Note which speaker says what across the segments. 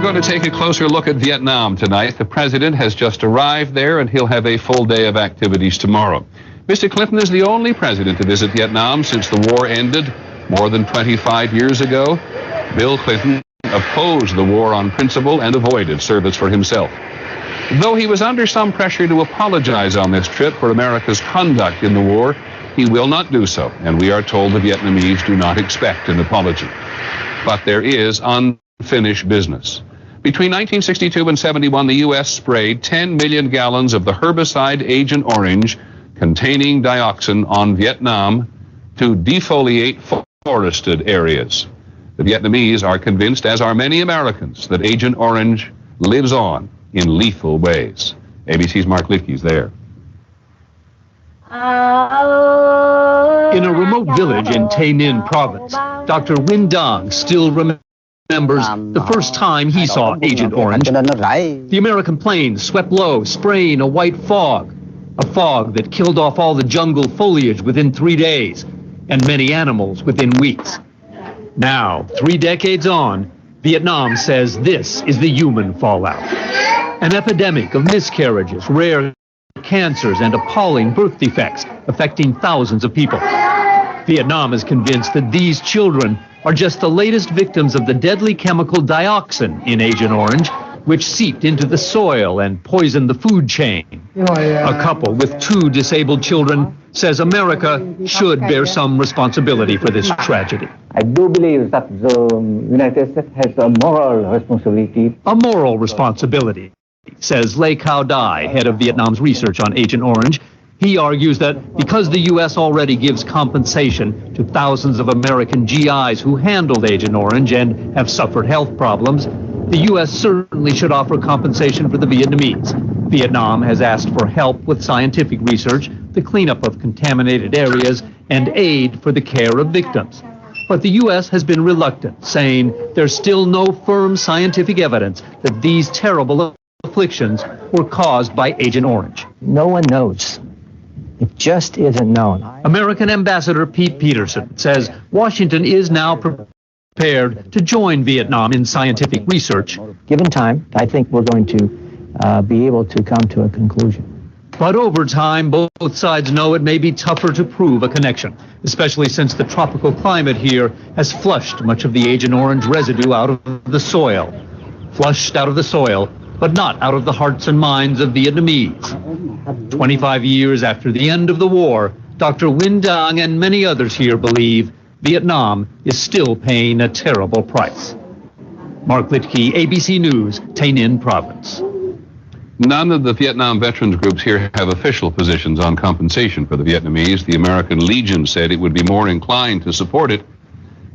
Speaker 1: going to take a closer look at Vietnam tonight. The president has just arrived there, and he'll have a full day of activities tomorrow. Mr. Clinton is the only president to visit Vietnam since the war ended more than 25 years ago. Bill Clinton opposed the war on principle and avoided service for himself. Though he was under some pressure to apologize on this trip for America's conduct in the war, he will not do so, and we are told the Vietnamese do not expect an apology. But there is unfinished business. Between 1962 and 71, the U.S. sprayed 10 million gallons of the herbicide Agent Orange containing dioxin on Vietnam to defoliate forested areas. The Vietnamese are convinced, as are many Americans, that Agent Orange lives on in lethal ways. ABC's Mark Litke is there.
Speaker 2: In a remote village in Tay Ninh province, Dr. Win Dong still remembers the first time he saw Agent Orange. The American plane swept low, spraying a white fog, a fog that killed off all the jungle foliage within 3 days and many animals within weeks. Now, 3 decades on, Vietnam says this is the human fallout. An epidemic of miscarriages, rare cancers, and appalling birth defects affecting thousands of people. Vietnam is convinced that these children are just the latest victims of the deadly chemical dioxin in Agent Orange, which seeped into the soil and poisoned the food chain. A couple with 2 disabled children says America should bear some responsibility for this tragedy.
Speaker 3: I do believe that the United States has a moral responsibility.
Speaker 2: A moral responsibility, says Lê Cao Dai, head of Vietnam's research on Agent Orange. He argues that because the U.S. already gives compensation to thousands of American GIs who handled Agent Orange and have suffered health problems, the U.S. certainly should offer compensation for the Vietnamese. Vietnam has asked for help with scientific research, the cleanup of contaminated areas, and aid for the care of victims. But the U.S. has been reluctant, saying there's still no firm scientific evidence that these terrible afflictions were caused by Agent Orange.
Speaker 4: No one knows. It just isn't known.
Speaker 2: American Ambassador Pete Peterson says Washington is now prepared to join Vietnam in scientific research.
Speaker 4: Given time, I think we're going to be able to come to a conclusion.
Speaker 2: But over time, both sides know it may be tougher to prove a connection, especially since the tropical climate here has flushed much of the Agent Orange residue out of the soil. Flushed out of the soil, but not out of the hearts and minds of Vietnamese. 25 years after the end of the war, Dr. Win Dong and many others here believe Vietnam is still paying a terrible price. Mark Litke, ABC News, Tay Ninh Province.
Speaker 1: None of the Vietnam veterans groups here have official positions on compensation for the Vietnamese. The American Legion said it would be more inclined to support it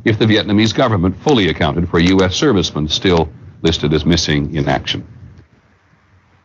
Speaker 1: if the Vietnamese government fully accounted for U.S. servicemen still listed as missing in action.